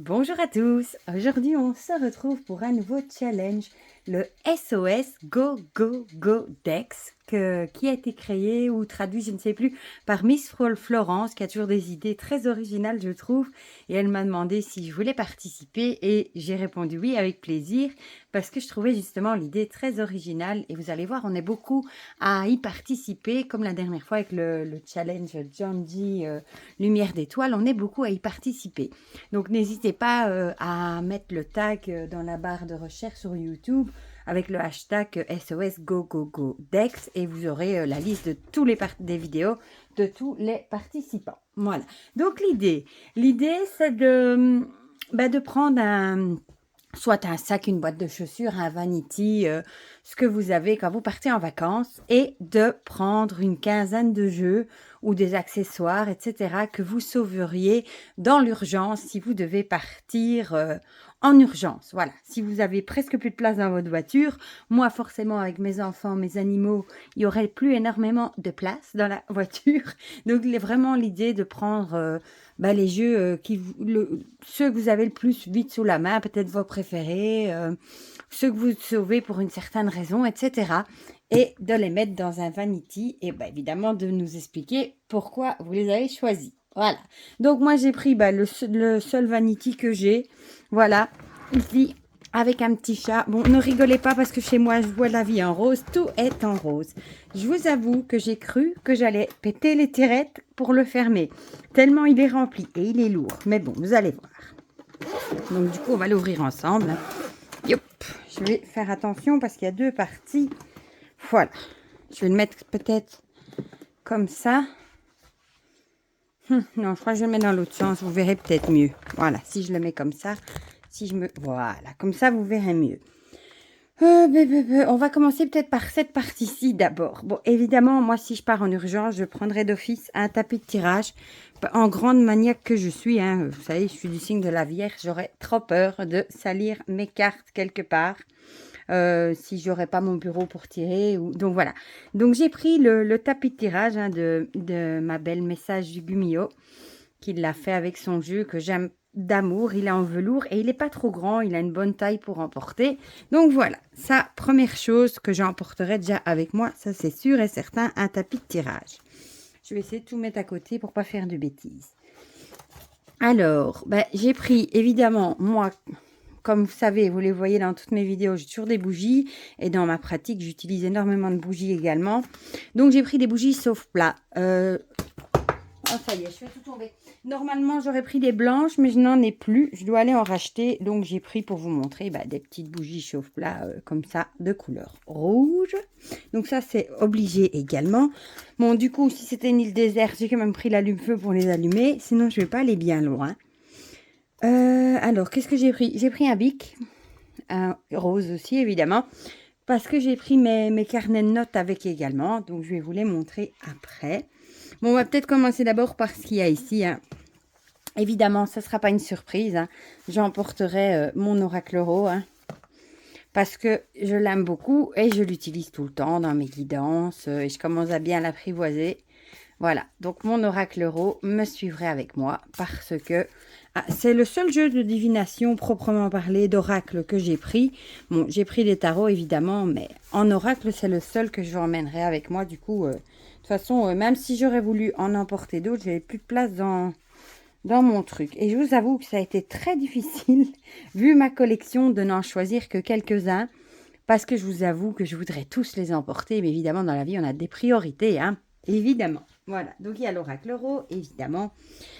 Bonjour à tous, aujourd'hui on se retrouve pour un nouveau challenge, le SOS Go Go Go Dex, qui a été créé ou traduit, je ne sais plus, par Miss Florence, qui a toujours des idées très originales je trouve, et elle m'a demandé si je voulais participer et j'ai répondu oui avec plaisir, parce que je trouvais justement l'idée très originale et vous allez voir on est beaucoup à y participer, comme la dernière fois avec le challenge John G Lumière d'étoiles, on est beaucoup à y participer. Donc n'hésitez pas à mettre le tag dans la barre de recherche sur YouTube avec le hashtag SOS GoGoGoDex et vous aurez la liste de tous les des vidéos de tous les participants. Voilà. Donc l'idée c'est de prendre soit un sac, une boîte de chaussures, un vanity, ce que vous avez quand vous partez en vacances, et de prendre une quinzaine de jeux ou des accessoires, etc., que vous sauveriez dans l'urgence si vous devez partir en urgence. Voilà, si vous avez presque plus de place dans votre voiture, moi forcément avec mes enfants, mes animaux, il y aurait plus énormément de place dans la voiture. Donc vraiment l'idée de prendre les jeux, ceux que vous avez le plus vite sous la main, peut-être vos préférés, ceux que vous sauvez pour une certaine raison, etc. Et de les mettre dans un vanity et évidemment de nous expliquer pourquoi vous les avez choisis. Voilà. Donc moi j'ai pris le seul vanity que j'ai. Voilà. Ici avec un petit chat. Bon, ne rigolez pas parce que chez moi je vois la vie en rose. Tout est en rose. Je vous avoue que j'ai cru que j'allais péter les tirettes pour le fermer. Tellement il est rempli et il est lourd. Mais bon, vous allez voir. Donc du coup on va l'ouvrir ensemble. Yop. Je vais faire attention parce qu'il y a deux parties. Voilà. Je vais le mettre peut-être comme ça. Non, je crois que je vais le mettre dans l'autre sens. Vous verrez peut-être mieux. Voilà. Si je le mets comme ça. Voilà. Comme ça, vous verrez mieux. On va commencer peut-être par cette partie-ci d'abord. Bon, évidemment, moi, si je pars en urgence, je prendrai d'office un tapis de tirage. En grande maniaque que je suis, hein, vous savez, je suis du signe de la Vierge. J'aurais trop peur de salir mes cartes quelque part. Si j'aurais pas mon bureau pour tirer. Donc voilà. Donc j'ai pris le tapis de tirage de ma belle Message du Gumio, qui l'a fait avec son jeu que j'aime d'amour. Il est en velours et il n'est pas trop grand. Il a une bonne taille pour emporter. Donc voilà. Ça, première chose que j'emporterai déjà avec moi, ça c'est sûr et certain, un tapis de tirage. Je vais essayer de tout mettre à côté pour pas faire de bêtises. Alors, j'ai pris évidemment, moi, comme vous savez, vous les voyez dans toutes mes vidéos, j'ai toujours des bougies. Et dans ma pratique, j'utilise énormément de bougies également. Donc, j'ai pris des bougies sauf plat. Oh, ça y est, je fais tout tomber. Normalement, j'aurais pris des blanches, mais je n'en ai plus. Je dois aller en racheter. Donc, j'ai pris pour vous montrer des petites bougies chauffe-plat comme ça, de couleur rouge. Donc, ça, c'est obligé également. Bon, du coup, si c'était une île déserte, j'ai quand même pris l'allume-feu pour les allumer. Sinon, je ne vais pas aller bien loin. Alors, qu'est-ce que j'ai pris? J'ai pris un bic, un rose aussi, évidemment. Parce que j'ai pris mes carnets de notes avec également. Donc, je vais vous les montrer après. Bon, on va peut-être commencer d'abord par ce qu'il y a ici. Hein. Évidemment, ce ne sera pas une surprise. Hein. J'emporterai mon oracle euro. Hein, parce que je l'aime beaucoup et je l'utilise tout le temps dans mes guidances. Et je commence à bien l'apprivoiser. Voilà. Donc, mon oracle euro me suivrait avec moi. Parce que c'est le seul jeu de divination proprement parlé d'oracle que j'ai pris. Bon, j'ai pris des tarots évidemment. Mais en oracle, c'est le seul que je emmènerai avec moi. Du coup... de toute façon, même si j'aurais voulu en emporter d'autres, j'avais plus de place dans mon truc. Et je vous avoue que ça a été très difficile, vu ma collection, de n'en choisir que quelques-uns. Parce que je vous avoue que je voudrais tous les emporter. Mais évidemment, dans la vie, on a des priorités, hein. Évidemment. Voilà. Donc, il y a l'oracle euro, évidemment.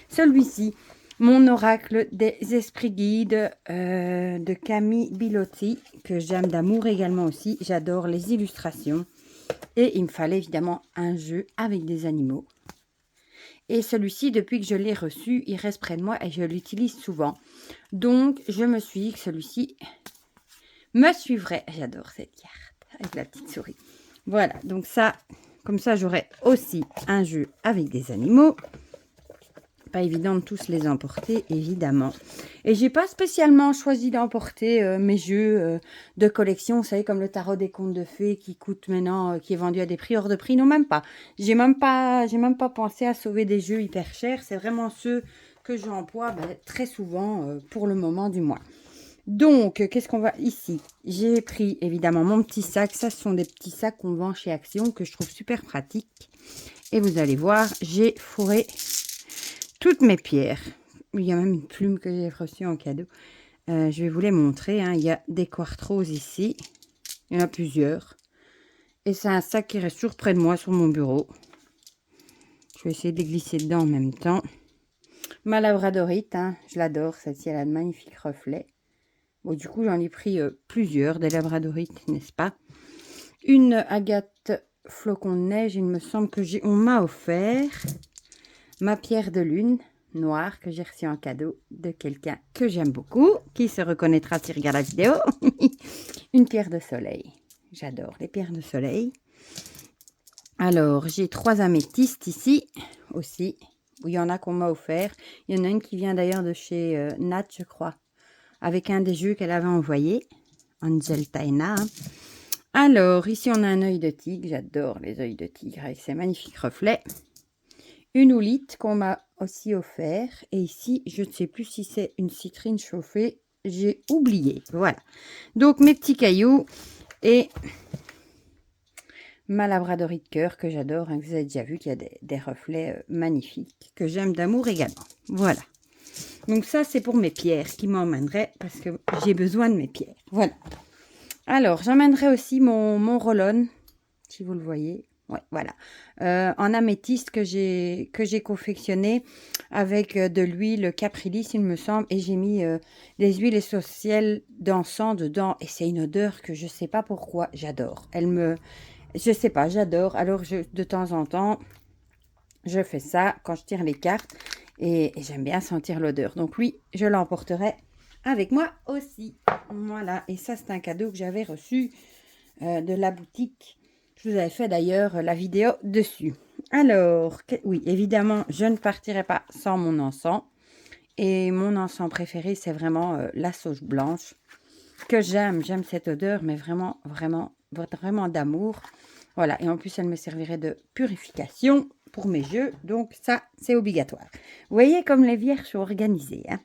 Celui-ci, mon oracle des esprits guides de Camille Bilotti, que j'aime d'amour également aussi. J'adore les illustrations. Et il me fallait évidemment un jeu avec des animaux. Et celui-ci, depuis que je l'ai reçu, il reste près de moi et je l'utilise souvent. Donc, je me suis dit que celui-ci me suivrait. J'adore cette carte avec la petite souris. Voilà, donc ça, comme ça, j'aurai aussi un jeu avec des animaux. Pas évident de tous les emporter, évidemment. Et j'ai pas spécialement choisi d'emporter mes jeux de collection. Vous savez, comme le tarot des contes de fées qui coûte maintenant, qui est vendu à des prix hors de prix. Non, même pas. J'ai même pas pensé à sauver des jeux hyper chers. C'est vraiment ceux que j'emploie très souvent pour le moment du mois. Donc, qu'est-ce qu'on va ici? J'ai pris évidemment mon petit sac. Ça, ce sont des petits sacs qu'on vend chez Action que je trouve super pratiques. Et vous allez voir, j'ai fourré toutes mes pierres. Il y a même une plume que j'ai reçue en cadeau. Je vais vous les montrer. Hein. Il y a des quartz ici. Il y en a plusieurs. Et c'est un sac qui reste toujours près de moi sur mon bureau. Je vais essayer de les glisser dedans en même temps. Ma labradorite, hein, je l'adore. Celle-ci, elle a de magnifiques reflets. Bon, du coup, j'en ai pris plusieurs, des labradorites, n'est-ce pas? Une agate flocon de neige, il me semble que on m'a offert. Ma pierre de lune noire que j'ai reçue en cadeau de quelqu'un que j'aime beaucoup, qui se reconnaîtra s'il regarde la vidéo. Une pierre de soleil. J'adore les pierres de soleil. Alors, j'ai 3 améthystes ici aussi. Où il y en a qu'on m'a offert. Il y en a une qui vient d'ailleurs de chez Nat, je crois. Avec un des jeux qu'elle avait envoyé. Angel Taina. Alors, ici, on a un œil de tigre. J'adore les œils de tigre avec ses magnifiques reflets. Une oulite qu'on m'a aussi offert. Et ici, je ne sais plus si c'est une citrine chauffée. J'ai oublié. Voilà. Donc, mes petits cailloux et ma labradorite cœur que j'adore. Hein, vous avez déjà vu qu'il y a des reflets magnifiques que j'aime d'amour également. Voilà. Donc, ça, c'est pour mes pierres qui m'emmèneraient parce que j'ai besoin de mes pierres. Voilà. Alors, j'emmènerai aussi mon roll-on, si vous le voyez. Ouais, voilà. En améthyste que j'ai confectionné avec de l'huile Caprilis, il me semble. Et j'ai mis des huiles essentielles d'encens dedans. Et c'est une odeur que je ne sais pas pourquoi. J'adore. Je sais pas, j'adore. Alors, de temps en temps, je fais ça quand je tire les cartes. Et j'aime bien sentir l'odeur. Donc, oui, je l'emporterai avec moi aussi. Voilà. Et ça, c'est un cadeau que j'avais reçu de la boutique. Je vous avais fait d'ailleurs la vidéo dessus. Alors, oui, évidemment, je ne partirai pas sans mon encens. Et mon encens préféré, c'est vraiment la sauge blanche. Que j'aime. J'aime cette odeur, mais vraiment, vraiment, vraiment d'amour. Voilà. Et en plus, elle me servirait de purification pour mes jeux. Donc, ça, c'est obligatoire. Vous voyez comme les vierges sont organisées. Hein?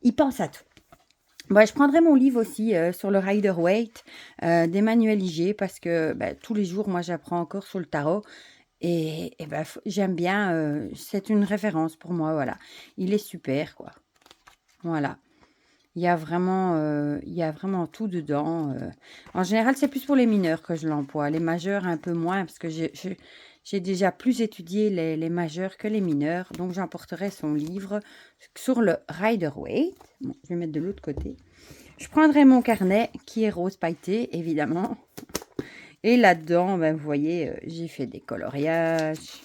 Ils pensent à tout. Bon, je prendrai mon livre aussi sur le Rider-Waite d'Emmanuel Iger parce que tous les jours, moi, j'apprends encore sur le tarot. Et j'aime bien. C'est une référence pour moi, voilà. Il est super, quoi. Voilà. Il y a vraiment tout dedans. En général, c'est plus pour les mineurs que je l'emploie. Les majeurs, un peu moins, parce que j'ai déjà plus étudié les majeurs que les mineurs. Donc, j'emporterai son livre sur le Rider-Waite. Bon, je vais mettre de l'autre côté. Je prendrai mon carnet qui est rose pailleté, évidemment. Et là-dedans, vous voyez, j'ai fait des coloriages.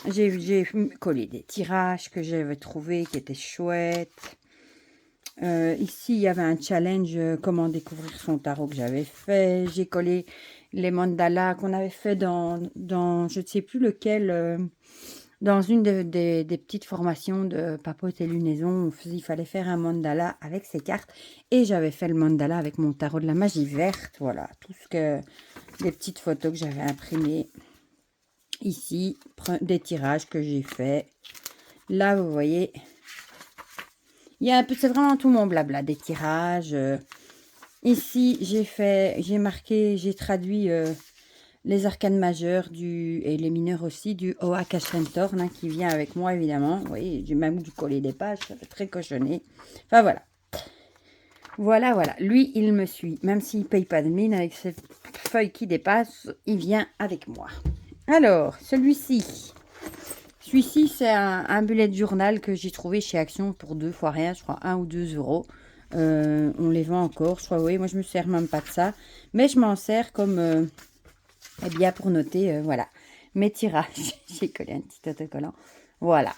J'ai collé des tirages que j'avais trouvés qui étaient chouettes. Ici, il y avait un challenge comment découvrir son tarot que j'avais fait. J'ai collé les mandalas qu'on avait fait dans je ne sais plus lequel, dans une des petites formations de papote et lunaison. Il fallait faire un mandala avec ses cartes. Et j'avais fait le mandala avec mon tarot de la magie verte. Voilà, des petites photos que j'avais imprimées. Ici, des tirages que j'ai fait. Là, vous voyez... c'est vraiment tout mon blabla, des tirages. Ici, j'ai traduit les arcanes majeures et les mineurs aussi du Oa Kashentorn, hein, qui vient avec moi, évidemment. Vous voyez, j'ai même dû coller des pages, ça fait très cochonné. Enfin, voilà. Voilà. Lui, il me suit. Même s'il ne paye pas de mine, avec cette feuille qui dépasse, il vient avec moi. Alors, celui-ci, c'est un bullet journal que j'ai trouvé chez Action pour 2 fois rien, je crois 1 ou 2 euros. On les vend encore, je crois, oui, moi je me sers même pas de ça. Mais je m'en sers comme, pour noter, voilà, mes tirages. J'ai collé un petit autocollant, voilà.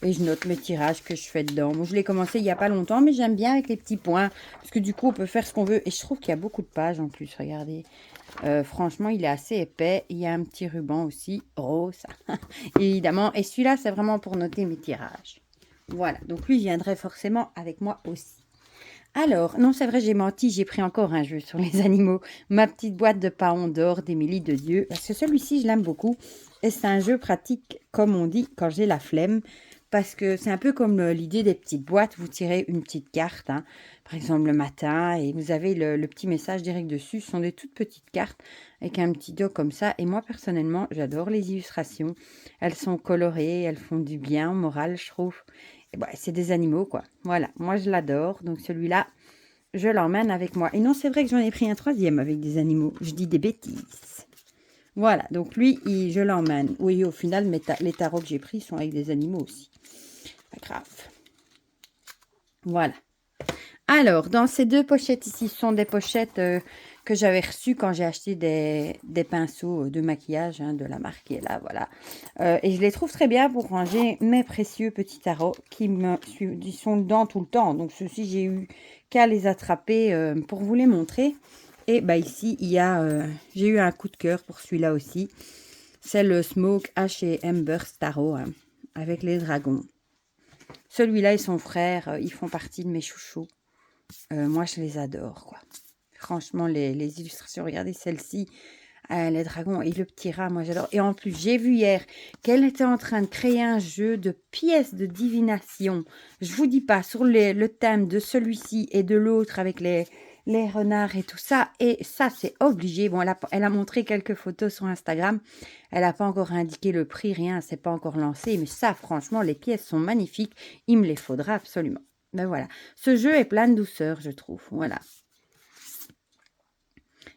Et je note mes tirages que je fais dedans. Moi, je l'ai commencé il n'y a pas longtemps, mais j'aime bien avec les petits points. Parce que du coup, on peut faire ce qu'on veut. Et je trouve qu'il y a beaucoup de pages en plus, regardez. Franchement, il est assez épais. Il y a un petit ruban aussi, rose, évidemment. Et celui-là, c'est vraiment pour noter mes tirages. Voilà, donc lui viendrait forcément avec moi aussi. Alors, non, c'est vrai, j'ai menti. J'ai pris encore un jeu sur les animaux. Ma petite boîte de paon d'or d'Émilie de Dieu. Parce que celui-ci, je l'aime beaucoup. Et c'est un jeu pratique, comme on dit, quand j'ai la flemme. parce que c'est un peu comme l'idée des petites boîtes. Vous tirez une petite carte, hein, par exemple le matin, et vous avez le petit message direct dessus. Ce sont des toutes petites cartes avec un petit dos comme ça. Et moi, personnellement, j'adore les illustrations. Elles sont colorées, elles font du bien au moral, je trouve. Et bah, c'est des animaux, quoi. Voilà, moi, je l'adore. Donc celui-là, je l'emmène avec moi. Et non, c'est vrai que j'en ai pris un troisième avec des animaux. Je dis des bêtises. Voilà, donc lui, je l'emmène. Oui, au final, les tarots que j'ai pris sont avec des animaux aussi. Pas grave. Voilà. Alors, dans ces deux pochettes ici, ce sont des pochettes que j'avais reçues quand j'ai acheté des pinceaux de maquillage hein, de la marque qui est là, voilà. Et je les trouve très bien pour ranger mes précieux petits tarots qui sont dedans tout le temps. Donc, ceux-ci, j'ai eu qu'à les attraper pour vous les montrer. Et bah ici, j'ai eu un coup de cœur pour celui-là aussi. C'est le Smoke H&M Burst Tarot hein, avec les dragons. Celui-là et son frère, ils font partie de mes chouchous. Moi, je les adore, quoi. Franchement, les illustrations, regardez celle-ci, les dragons et le petit rat, moi j'adore. Et en plus, j'ai vu hier qu'elle était en train de créer un jeu de pièces de divination. Je vous dis pas, sur le thème de celui-ci et de l'autre avec les renards et tout ça. Et ça, c'est obligé. Bon, elle a montré quelques photos sur Instagram. Elle n'a pas encore indiqué le prix, rien, c'est pas encore lancé. Mais ça, franchement, les pièces sont magnifiques. Il me les faudra absolument. Ben voilà. Ce jeu est plein de douceur, je trouve. Voilà.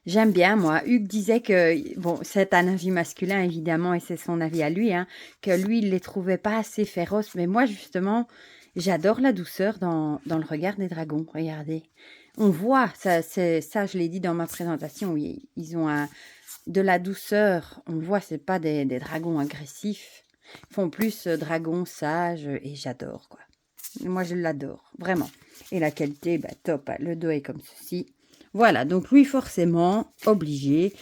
J'aime bien, moi. Hugues disait que, bon, c'est un avis masculin, évidemment, et c'est son avis à lui, hein, que lui, il ne les trouvait pas assez féroces. Mais moi, justement, j'adore la douceur dans le regard des dragons. Regardez. On voit, ça, je l'ai dit dans ma présentation, ils ont de la douceur. On voit, c'est pas des dragons agressifs. Ils font plus dragons sages, et j'adore, quoi. Moi, je l'adore, vraiment. Et la qualité, bah, top. Hein. Le dos est comme ceci. Voilà, donc lui, forcément, obligé,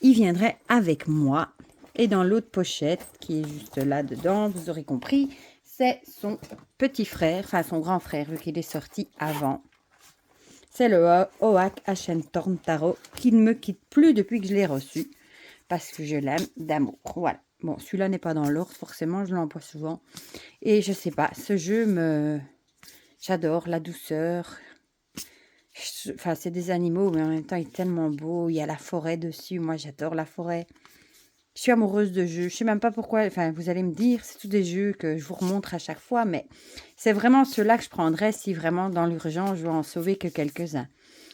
il viendrait avec moi. Et dans l'autre pochette, qui est juste là-dedans, vous aurez compris, c'est son petit frère, enfin son grand frère, vu qu'il est sorti avant. C'est le Oak Ashentorn Tarot, qui ne me quitte plus depuis que je l'ai reçu, parce que je l'aime d'amour. Voilà. Bon, celui-là n'est pas dans l'ordre, forcément, je l'emploie souvent. Et je sais pas, ce jeu J'adore la douceur. Enfin, c'est des animaux, mais en même temps, il est tellement beau. Il y a la forêt dessus. Moi, j'adore la forêt. Je suis amoureuse de jeux. Je sais même pas pourquoi. Enfin, vous allez me dire, c'est tous des jeux que je vous remontre à chaque fois, mais c'est vraiment ceux-là que je prendrais si vraiment, dans l'urgence, je veux en sauver que quelques-uns.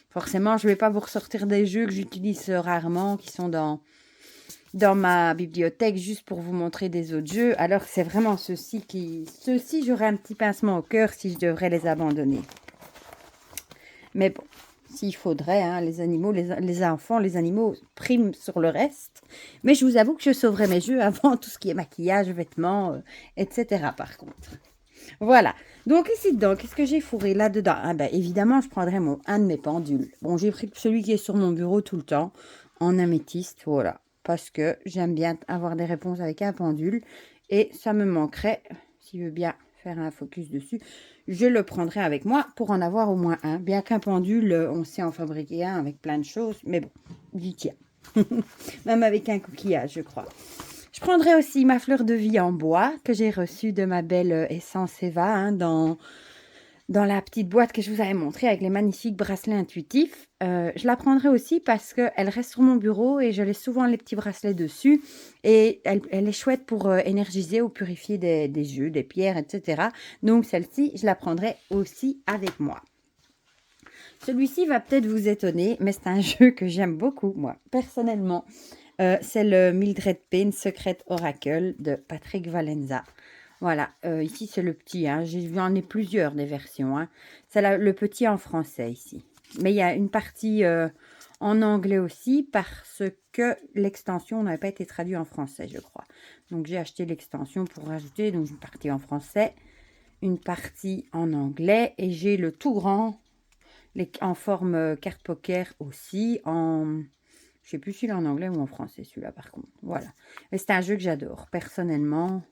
Forcément, je ne vais pas vous ressortir des jeux que j'utilise rarement, qui sont dans ma bibliothèque, juste pour vous montrer des autres jeux. Alors, c'est vraiment ceux-ci, j'aurais un petit pincement au cœur si je devrais les abandonner. Mais bon, s'il faudrait, hein, les animaux, les enfants, les animaux priment sur le reste. Mais je vous avoue que je sauverai mes jeux avant tout ce qui est maquillage, vêtements, etc. par contre. Voilà. Donc ici dedans, qu'est-ce que j'ai fourré là-dedans? Ah ben, évidemment, je prendrai un de mes pendules. Bon, j'ai pris celui qui est sur mon bureau tout le temps, en améthyste, voilà. Parce que j'aime bien avoir des réponses avec un pendule. Et ça me manquerait, s'il veut bien faire un focus dessus, je le prendrai avec moi pour en avoir au moins un. Bien qu'un pendule, on sait en fabriquer un avec plein de choses, mais bon, j'y tiens. Même avec un coquillage, je crois. Je prendrai aussi ma fleur de vie en bois que j'ai reçue de ma belle Essence Eva hein, dans la petite boîte que je vous avais montrée avec les magnifiques bracelets intuitifs. Je la prendrai aussi parce qu'elle reste sur mon bureau et je laisse souvent les petits bracelets dessus. Et elle est chouette pour énergiser ou purifier des jeux, des pierres, etc. Donc celle-ci, je la prendrai aussi avec moi. Celui-ci va peut-être vous étonner, mais c'est un jeu que j'aime beaucoup, moi, personnellement. C'est le Mildred Payne Secret Oracle de Patrick Valenza. Voilà, ici c'est le petit, hein. J'en ai plusieurs des versions. Hein. C'est le petit en français ici. Mais il y a une partie en anglais aussi parce que l'extension n'avait pas été traduite en français, je crois. Donc j'ai acheté l'extension pour rajouter donc une partie en français, une partie en anglais et j'ai le tout grand en forme carte poker aussi en... Je sais plus s'il est en anglais ou en français, celui-là, par contre. Voilà. Mais c'est un jeu que j'adore, personnellement.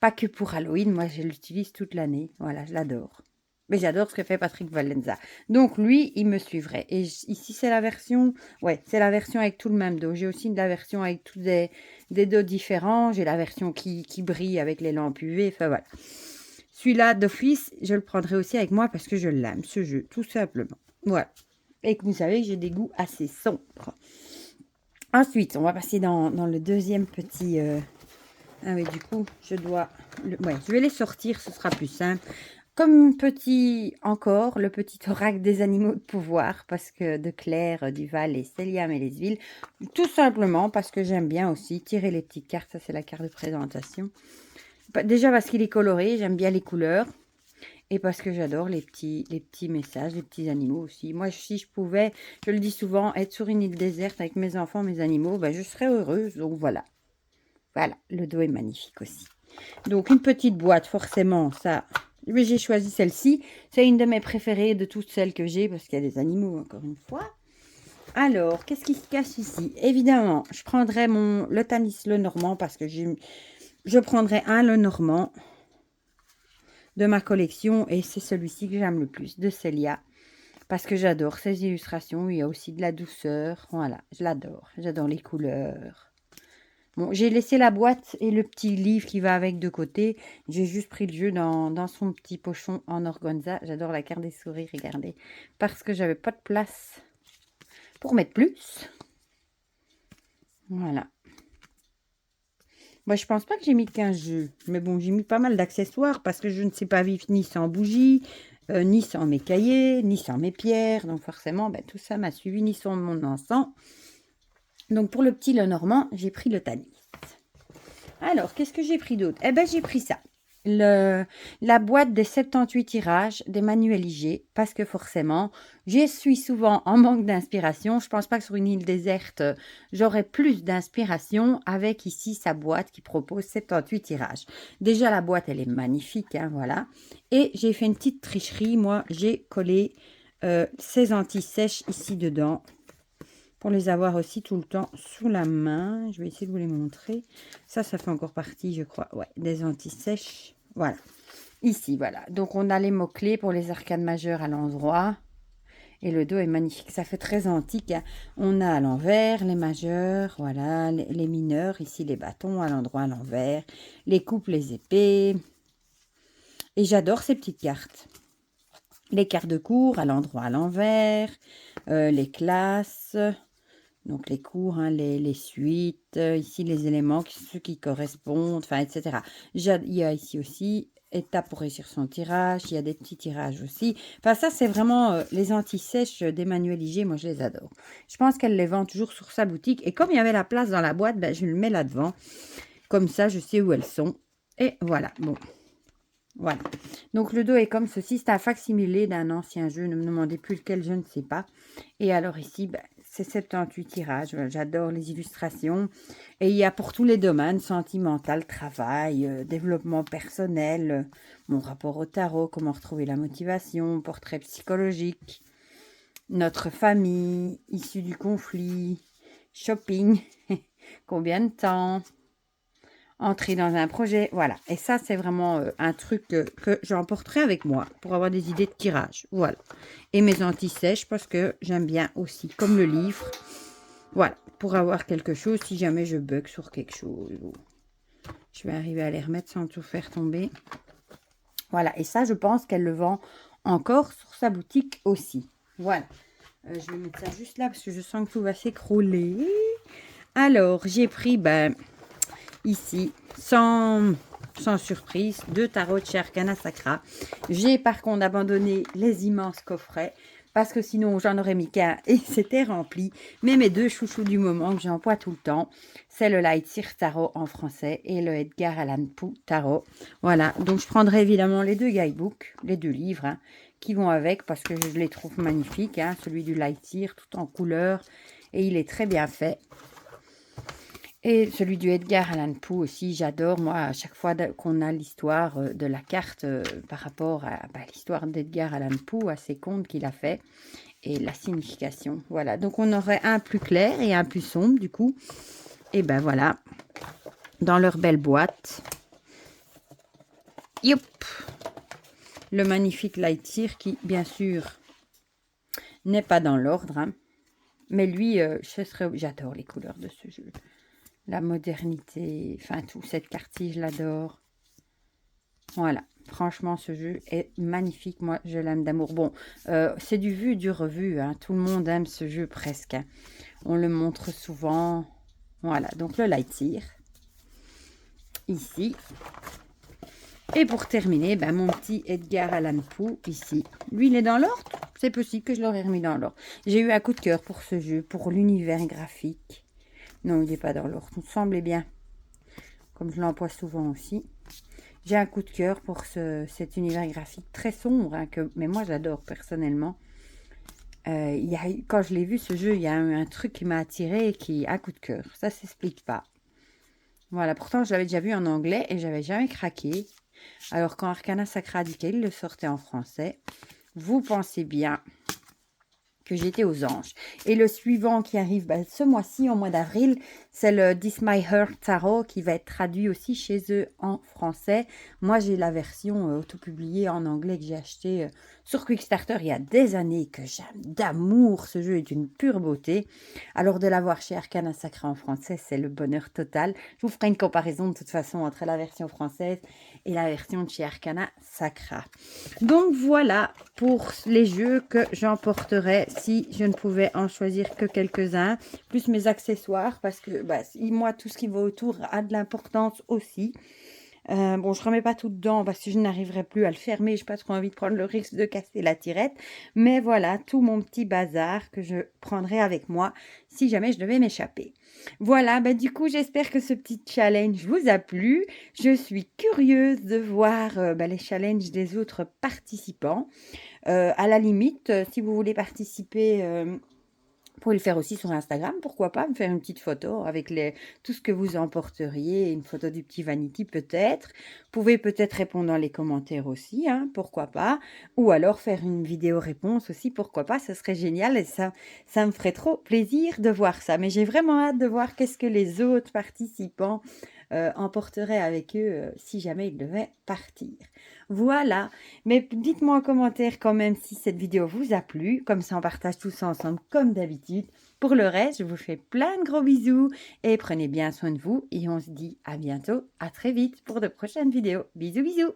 Pas que pour Halloween, moi, je l'utilise toute l'année. Voilà, je l'adore. Mais j'adore ce que fait Patrick Valenza. Donc, lui, il me suivrait. Et ici, c'est la version... Ouais, c'est la version avec tout le même dos. J'ai aussi la version avec tous des des dos différents. J'ai la version qui brille avec les lampes UV. Enfin, voilà. Celui-là, d'office, je le prendrai aussi avec moi parce que je l'aime, ce jeu, tout simplement. Voilà. Et que vous savez que j'ai des goûts assez sombres. Ensuite, on va passer dans le deuxième petit... Ah oui, du coup, je dois... Ouais, je vais les sortir, ce sera plus simple. Comme petit, encore, le petit oracle des animaux de pouvoir, parce que de Claire, Duval, les Céliam et les huiles. Tout simplement parce que j'aime bien aussi tirer les petites cartes. Ça, c'est la carte de présentation. Déjà parce qu'il est coloré, j'aime bien les couleurs. Et parce que j'adore les petits messages, les petits animaux aussi. Moi, si je pouvais, je le dis souvent, être sur une île déserte avec mes enfants, mes animaux, ben, je serais heureuse. Donc voilà. Voilà, le dos est magnifique aussi. Donc une petite boîte, forcément, ça... Mais j'ai choisi celle-ci. C'est une de mes préférées de toutes celles que j'ai, parce qu'il y a des animaux, encore une fois. Alors, qu'est-ce qui se cache ici? Évidemment, je prendrai le Tanis Lenormand, parce que je prendrai un Lenormand de ma collection, et c'est celui-ci que j'aime le plus, de Célia, parce que j'adore ces illustrations. Il y a aussi de la douceur. Voilà, je l'adore. J'adore les couleurs. Bon, j'ai laissé la boîte et le petit livre qui va avec de côté. J'ai juste pris le jeu dans son petit pochon en organza. J'adore la carte des souris, regardez. Parce que j'avais pas de place pour mettre plus. Voilà. Moi, je pense pas que j'ai mis 15 jeux. Mais bon, j'ai mis pas mal d'accessoires parce que je ne sais pas vivre ni sans bougie, ni sans mes cahiers, ni sans mes pierres. Donc forcément, ben, tout ça m'a suivi, ni sans mon encens. Donc pour le petit Lenormand, j'ai pris le Tanis. Alors, qu'est-ce que j'ai pris d'autre? Eh bien, j'ai pris ça. La boîte des 78 tirages des manuels IG, parce que forcément, je suis souvent en manque d'inspiration. Je ne pense pas que sur une île déserte, j'aurai plus d'inspiration avec ici sa boîte qui propose 78 tirages. Déjà, la boîte, elle est magnifique, hein, voilà. Et j'ai fait une petite tricherie. Moi, j'ai collé 16 anti-sèches ici dedans, pour les avoir aussi tout le temps sous la main. Je vais essayer de vous les montrer. Ça fait encore partie, je crois, ouais, des anti-sèches. Voilà. Ici, voilà. Donc, on a les mots-clés pour les arcades majeures à l'endroit. Et le dos est magnifique. Ça fait très antique, hein. On a à l'envers les majeurs, voilà, les mineurs. Ici, les bâtons à l'endroit à l'envers. Les coupes, les épées. Et j'adore ces petites cartes. Les cartes de cours à l'endroit à l'envers. Les classes... Donc, les cours, hein, les suites, ici, les éléments, ceux qui correspondent, enfin, etc. Il y a ici aussi, étape pour réussir son tirage. Il y a des petits tirages aussi. Enfin, ça, c'est vraiment les anti-sèches d'Emmanuel IG. Moi, je les adore. Je pense qu'elle les vend toujours sur sa boutique. Et comme il y avait la place dans la boîte, ben, je le mets là devant. Comme ça, je sais où elles sont. Et voilà, bon. Voilà. Donc, le dos est comme ceci. C'est un facsimilé d'un ancien jeu. Ne me demandez plus lequel, je ne sais pas. Et alors ici, ben, c'est 78 tirages. J'adore les illustrations. Et il y a pour tous les domaines, sentimental, travail, développement personnel, mon rapport au tarot, comment retrouver la motivation, portrait psychologique, notre famille, issue du conflit, shopping, combien de temps, entrer dans un projet, voilà. Et ça, c'est vraiment un truc que j'emporterai avec moi pour avoir des idées de tirage, voilà. Et mes anti-sèches parce que j'aime bien aussi, comme le livre, voilà, pour avoir quelque chose si jamais je bug sur quelque chose. Je vais arriver à les remettre sans tout faire tomber. Voilà, et ça, je pense qu'elle le vend encore sur sa boutique aussi. Voilà. Je vais mettre ça juste là parce que je sens que tout va s'écrouler. Alors, j'ai pris, ben... ici, sans surprise, 2 tarots de chez Arcana Sacra. J'ai par contre abandonné les immenses coffrets parce que sinon j'en aurais mis qu'un et c'était rempli. Mais mes 2 chouchous du moment que j'emploie tout le temps, c'est le Lightyear Tarot en français et le Edgar Allan Poe Tarot. Voilà, donc je prendrai évidemment les 2 guidebooks, les 2 livres hein, qui vont avec parce que je les trouve magnifiques. Hein, celui du Lightyear tout en couleur et il est très bien fait. Et celui du Edgar Allan Poe aussi, j'adore. Moi, à chaque fois qu'on a l'histoire de la carte par rapport à l'histoire d'Edgar Allan Poe, à ses contes qu'il a fait, et la signification. Voilà, donc on aurait un plus clair et un plus sombre, du coup. Et ben voilà, dans leur belle boîte. Youp, le magnifique Lightyear qui, bien sûr, n'est pas dans l'ordre. Hein. Mais lui, j'adore les couleurs de ce jeu. la modernité, enfin tout, cette carte-ci, je l'adore. Voilà, franchement, ce jeu est magnifique. Moi, je l'aime d'amour. Bon, c'est du vu, du revu. Hein. Tout le monde aime ce jeu presque. Hein. On le montre souvent. Voilà, donc le Lightyear. Ici. Et pour terminer, ben, mon petit Edgar Allan Poe, ici. Lui, il est dans l'ordre. C'est possible que je l'aurais remis dans l'ordre. J'ai eu un coup de cœur pour ce jeu, pour l'univers graphique. Non, il n'est pas dans l'ordre. Il me semblait bien. Comme je l'emploie souvent aussi. J'ai un coup de cœur pour cet univers graphique très sombre, hein, mais moi j'adore personnellement. Quand je l'ai vu ce jeu, il y a un truc qui m'a attiré et un coup de cœur. Ça s'explique pas. Voilà, pourtant je l'avais déjà vu en anglais et j'avais jamais craqué. Alors quand Arcana Sacra a dit qu'il le sortait en français, vous pensez bien que j'étais aux anges. Et le suivant qui arrive ce mois-ci, au mois d'avril, c'est le This My Heart Tarot qui va être traduit aussi chez eux en français. Moi, j'ai la version autopubliée en anglais que j'ai acheté sur Quickstarter il y a des années, que j'aime d'amour. Ce jeu est une pure beauté. Alors de l'avoir chez Arcana Sacra en français, c'est le bonheur total. Je vous ferai une comparaison de toute façon entre la version française et la version de chez Arcana Sacra. Donc voilà pour les jeux que j'emporterai si je ne pouvais en choisir que quelques-uns, plus mes accessoires, parce que moi, tout ce qui va autour a de l'importance aussi. Bon, je ne remets pas tout dedans parce que je n'arriverai plus à le fermer. Je n'ai pas trop envie de prendre le risque de casser la tirette. Mais voilà, tout mon petit bazar que je prendrai avec moi si jamais je devais m'échapper. Voilà, du coup, j'espère que ce petit challenge vous a plu. Je suis curieuse de voir les challenges des autres participants. À la limite, si vous voulez participer... vous pouvez le faire aussi sur Instagram, pourquoi pas, me faire une petite photo avec tout ce que vous emporteriez, une photo du petit vanity peut-être. Vous pouvez peut-être répondre dans les commentaires aussi, hein, pourquoi pas. Ou alors faire une vidéo réponse aussi, pourquoi pas, ça serait génial et ça me ferait trop plaisir de voir ça. Mais j'ai vraiment hâte de voir qu'est-ce que les autres participants emporteraient avec eux si jamais ils devaient partir. Voilà, mais dites-moi en commentaire quand même si cette vidéo vous a plu, comme ça on partage tous ensemble comme d'habitude. Pour le reste, je vous fais plein de gros bisous et prenez bien soin de vous et on se dit à bientôt, à très vite pour de prochaines vidéos. Bisous bisous.